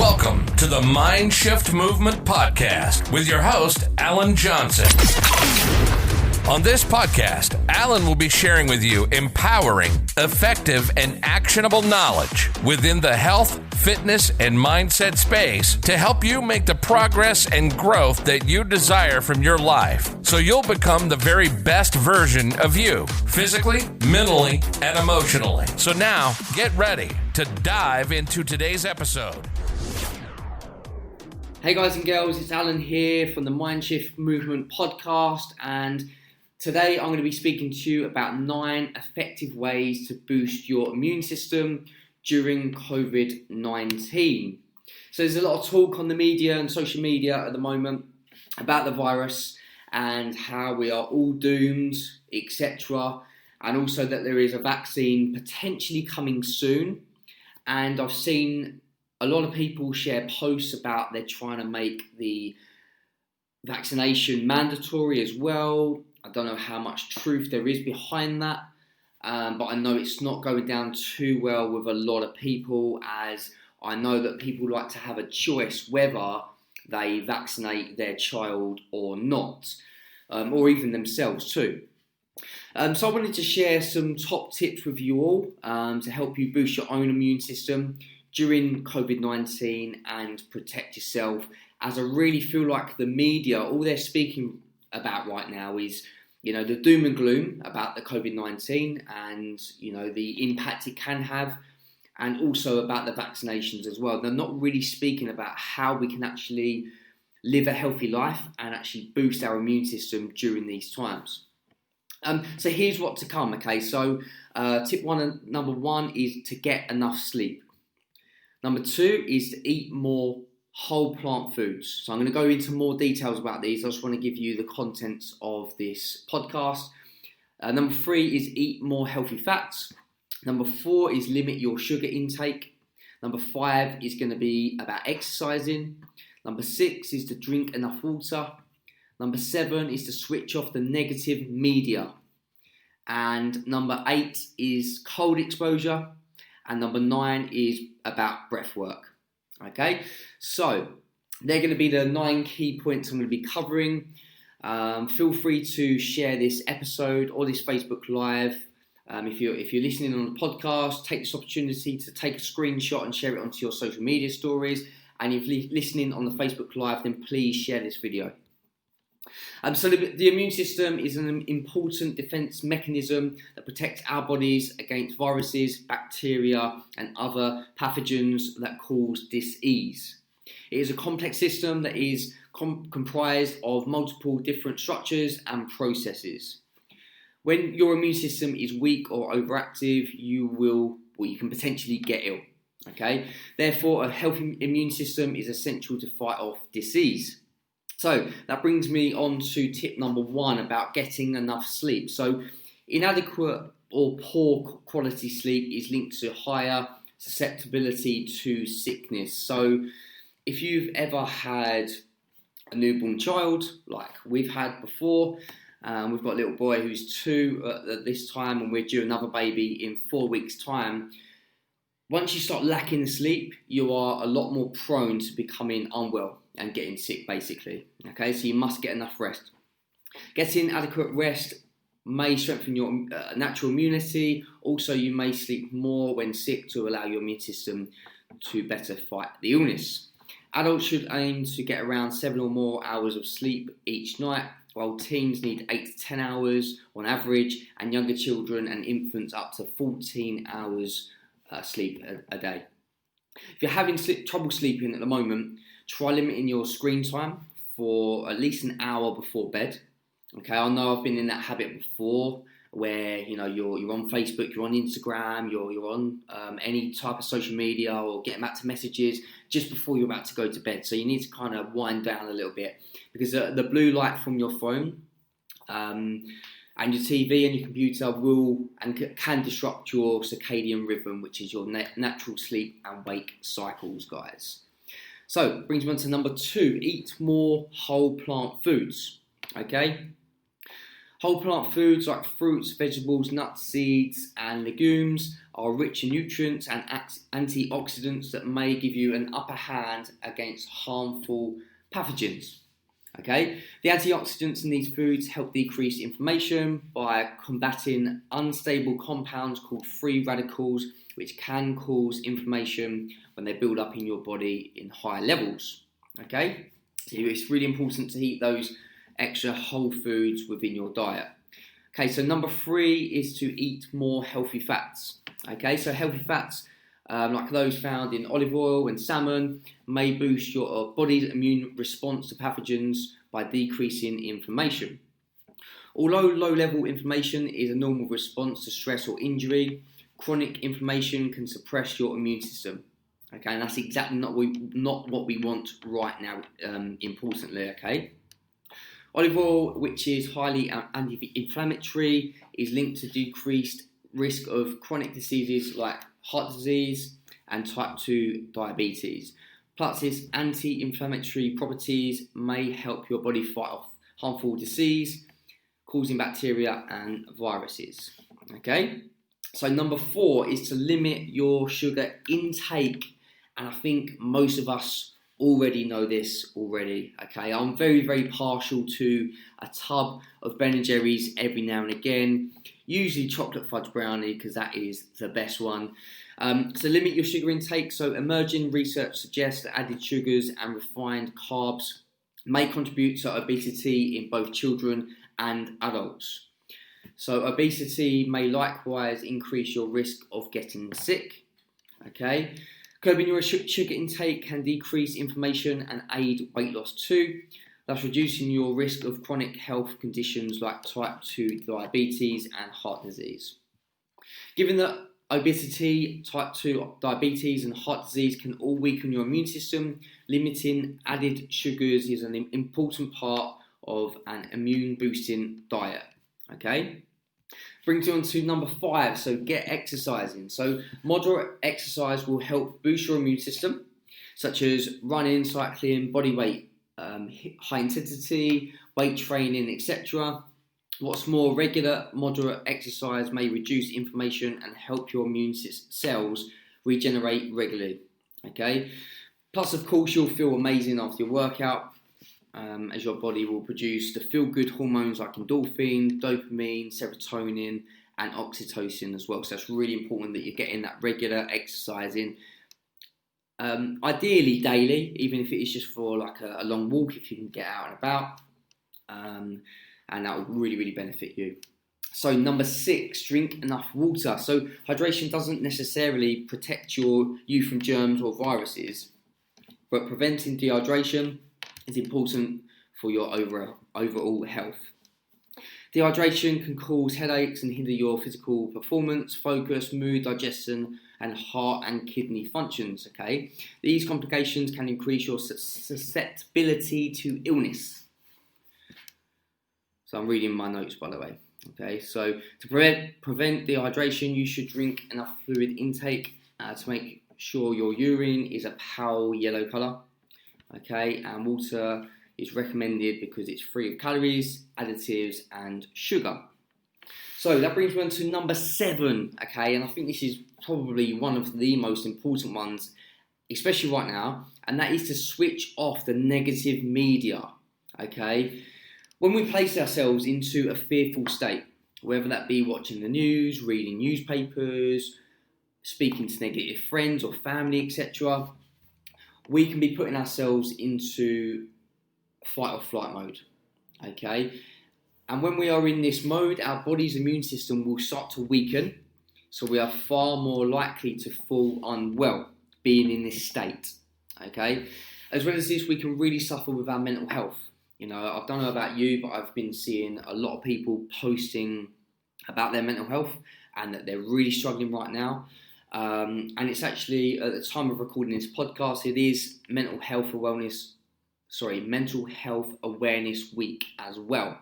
Welcome to the Mind Shift Movement Podcast with your host, Alan Johnson. On this podcast, Alan will be sharing with you empowering, effective, and actionable knowledge within the health, fitness, and mindset space to help you make the progress and growth that you desire from your life so you'll become the very best version of you, physically, mentally, and emotionally. So now, get ready to dive into today's episode. Hey guys and girls, it's Alan here from the Mind Shift Movement Podcast, and today I'm going to be speaking to you about 9 effective ways to boost your immune system during COVID-19. So there's a lot of talk on the media and social media at the moment about the virus and how we are all doomed, etc. And also that there is a vaccine potentially coming soon. And I've seen a lot of people share posts about they're trying to make the vaccination mandatory as well. I don't know how much truth there is behind that, but I know it's not going down too well with a lot of people, as I know that people like to have a choice whether they vaccinate their child or not, or even themselves too. So I wanted to share some top tips with you all to help you boost your own immune system during COVID-19 and protect yourself, as I really feel like the media, all they're speaking about right now is, the doom and gloom about the COVID-19 and, the impact it can have, and also about the vaccinations as well. They're not really speaking about how we can actually live a healthy life and actually boost our immune system during these times. So here's what to come, okay? So number one is to get enough sleep. Number 2 is to eat more whole plant foods. So I'm going to go into more details about these. I just want to give you the contents of this podcast. Number 3 is eat more healthy fats. Number 4 is limit your sugar intake. Number 5 is going to be about exercising. Number 6 is to drink enough water. Number 7 is to switch off the negative media. And number 8 is cold exposure. And number 9 is about breath work. Okay, so they're going to be the 9 key points I'm going to be covering. Feel free to share this episode or this Facebook Live. If you're listening on the podcast, take this opportunity to take a screenshot and share it onto your social media stories. And if you're listening on the Facebook Live, then please share this video. So the immune system is an important defense mechanism that protects our bodies against viruses, bacteria, and other pathogens that cause disease. It is a complex system that is comprised of multiple different structures and processes. When your immune system is weak or overactive, you can potentially get ill. Okay? Therefore, a healthy immune system is essential to fight off disease. So that brings me on to tip number 1 about getting enough sleep. So inadequate or poor quality sleep is linked to higher susceptibility to sickness. So if you've ever had a newborn child, like we've had before, we've got a little boy who's 2 at this time, and we're due another baby in 4 weeks' time. Once you start lacking the sleep, you are a lot more prone to becoming unwell and getting sick, basically. Okay, so you must get enough rest. Getting adequate rest may strengthen your natural immunity. Also, you may sleep more when sick to allow your immune system to better fight the illness. Adults should aim to get around 7 or more hours of sleep each night, while teens need 8 to 10 hours on average, and younger children and infants up to 14 hours sleep a day. If you're having trouble sleeping at the moment, try limiting your screen time for at least an hour before bed. Okay, I know I've been in that habit before, where you're on Facebook, you're on Instagram, you're on any type of social media, or getting back to messages just before you're about to go to bed. So you need to kind of wind down a little bit, because the blue light from your phone and your TV and your computer can disrupt your circadian rhythm, which is your natural sleep and wake cycles, guys. So, brings me on to number 2, eat more whole plant foods. Okay? Whole plant foods like fruits, vegetables, nuts, seeds and legumes are rich in nutrients and antioxidants that may give you an upper hand against harmful pathogens. Okay, the antioxidants in these foods help decrease inflammation by combating unstable compounds called free radicals, which can cause inflammation when they build up in your body in high levels. Okay, so it's really important to eat those extra whole foods within your diet. Okay, so number 3 is to eat more healthy fats. Okay, so healthy fats like those found in olive oil and salmon may boost your body's immune response to pathogens by decreasing inflammation. Although low-level inflammation is a normal response to stress or injury, chronic inflammation can suppress your immune system. Okay, and that's exactly not what we want right now, importantly, okay? Olive oil, which is highly anti-inflammatory, is linked to decreased risk of chronic diseases like heart disease and type 2 diabetes. Plus, its anti-inflammatory properties may help your body fight off harmful disease, causing bacteria and viruses. Okay? So number 4 is to limit your sugar intake. And I think most of us already know this already. Okay, I'm very, very partial to a tub of Ben & Jerry's every now and again, usually chocolate fudge brownie because that is the best one. So limit your sugar intake. So emerging research suggests that added sugars and refined carbs may contribute to obesity in both children and adults. So obesity may likewise increase your risk of getting sick. Okay. Curbing your sugar intake can decrease inflammation and aid weight loss too, thus reducing your risk of chronic health conditions like type 2 diabetes and heart disease. Given that obesity, type 2 diabetes and heart disease can all weaken your immune system, limiting added sugars is an important part of an immune boosting diet. Okay? Brings you on to number 5, so get exercising. So moderate exercise will help boost your immune system, such as running, cycling, body weight, high intensity, weight training, etc. What's more, regular, moderate exercise may reduce inflammation and help your immune cells regenerate regularly. Okay. Plus, of course, you'll feel amazing after your workout. As your body will produce the feel-good hormones like endorphin, dopamine, serotonin, and oxytocin as well. So it's really important that you're getting that regular exercise in. Ideally daily, even if it is just for like a long walk, if you can get out and about. And that will really, really benefit you. So number 6, drink enough water. So hydration doesn't necessarily protect you from germs or viruses, but preventing dehydration is important for your overall health. Dehydration can cause headaches and hinder your physical performance, focus, mood, digestion, and heart and kidney functions. Okay, these complications can increase your susceptibility to illness. So I'm reading my notes, by the way. Okay, so to prevent dehydration, you should drink enough fluid intake to make sure your urine is a pale yellow colour. Okay, and water is recommended because it's free of calories, additives, and sugar. So that brings me on to number 7. Okay, and I think this is probably one of the most important ones, especially right now, and that is to switch off the negative media. Okay, when we place ourselves into a fearful state, whether that be watching the news, reading newspapers, speaking to negative friends or family, etc., we can be putting ourselves into fight or flight mode, okay? And when we are in this mode, our body's immune system will start to weaken, so we are far more likely to fall unwell being in this state, okay? As well as this, we can really suffer with our mental health. You know, I don't know about you, but I've been seeing a lot of people posting about their mental health and that they're really struggling right now. And it's actually, at the time of recording this podcast, it is Mental Health Awareness Week as well.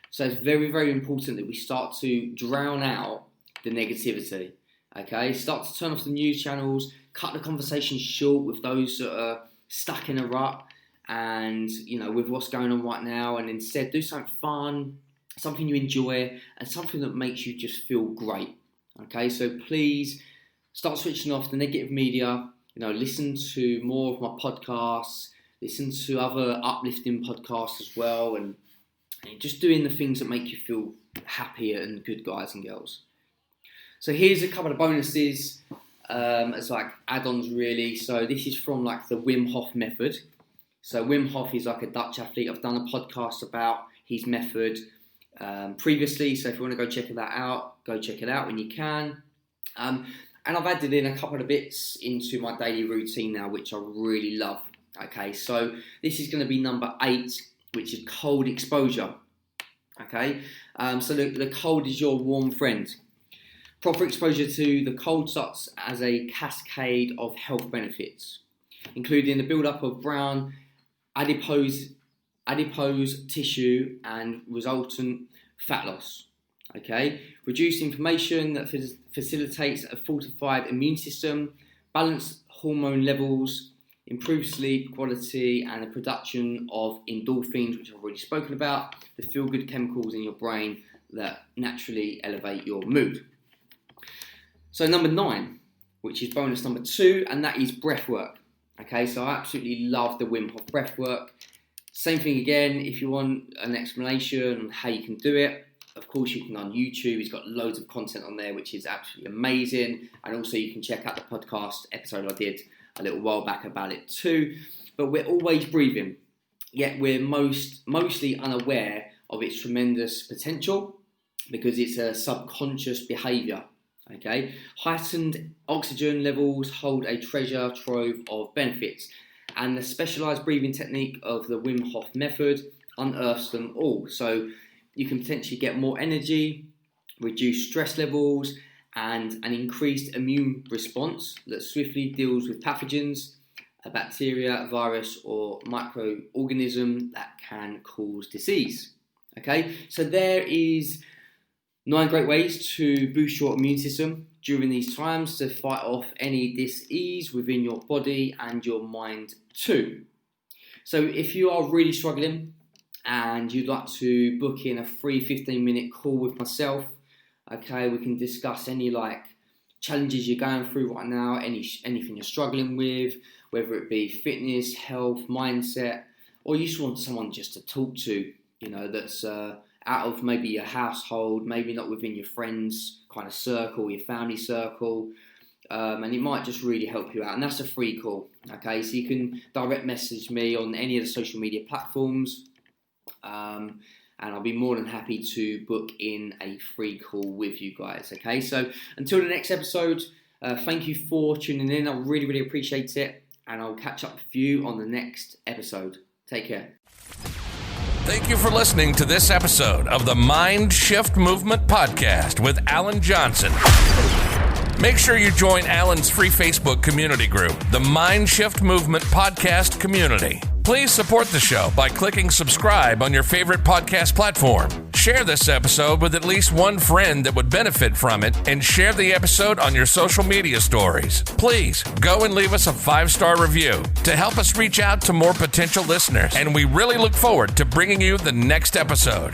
So it's very, very important that we start to drown out the negativity. Okay, start to turn off the news channels, cut the conversation short with those that are stuck in a rut and, you know, with what's going on right now, and instead do something fun, something you enjoy, and something that makes you just feel great. Okay, so please start switching off the negative media. Listen to more of my podcasts, listen to other uplifting podcasts as well, and just doing the things that make you feel happy and good, guys and girls. So here's a couple of bonuses as like add-ons really. So this is from like the Wim Hof method. So Wim Hof is like a Dutch athlete. I've done a podcast about his method previously, so if you want to go check that out, go check it out when you can. And I've added in a couple of bits into my daily routine now, which I really love. Okay, so this is going to be number 8, which is cold exposure. Okay, so the cold is your warm friend. Proper exposure to the cold starts as a cascade of health benefits, including the build-up of brown adipose tissue and resultant fat loss. Okay, reduced inflammation that facilitates a fortified immune system, balanced hormone levels, improved sleep quality, and the production of endorphins, which I've already spoken about, the feel-good chemicals in your brain that naturally elevate your mood. So number 9, which is bonus number 2, and that is breath work. Okay, so I absolutely love the Wim Hof breath work. Same thing again, if you want an explanation on how you can do it, of course you can on YouTube. He's got loads of content on there, which is absolutely amazing. And also you can check out the podcast episode I did a little while back about it too. But we're always breathing, yet we're mostly unaware of its tremendous potential because it's a subconscious behaviour. Okay, heightened oxygen levels hold a treasure trove of benefits, and the specialised breathing technique of the Wim Hof method unearths them all. So you can potentially get more energy, reduce stress levels, and an increased immune response that swiftly deals with pathogens, a bacteria, virus, or microorganism that can cause disease. Okay, so there is 9 great ways to boost your immune system during these times to fight off any dis-ease within your body and your mind too. So if you are really struggling and you'd like to book in a free 15-minute call with myself, okay, we can discuss any challenges you're going through right now, anything you're struggling with, whether it be fitness, health, mindset, or you just want someone just to talk to, that's out of maybe your household, maybe not within your friends kind of circle, your family circle, and it might just really help you out. And that's a free call, okay? So you can direct message me on any of the social media platforms, and I'll be more than happy to book in a free call with you guys, okay? So until the next episode, thank you for tuning in. I really, really appreciate it, and I'll catch up with you on the next episode. Take care. Thank you for listening to this episode of the Mind Shift Movement Podcast with Alan Johnson. Make sure you join Alan's free Facebook community group, the Mind Shift Movement Podcast Community. Please support the show by clicking subscribe on your favorite podcast platform. Share this episode with at least one friend that would benefit from it, and share the episode on your social media stories. Please go and leave us a 5-star review to help us reach out to more potential listeners, and we really look forward to bringing you the next episode.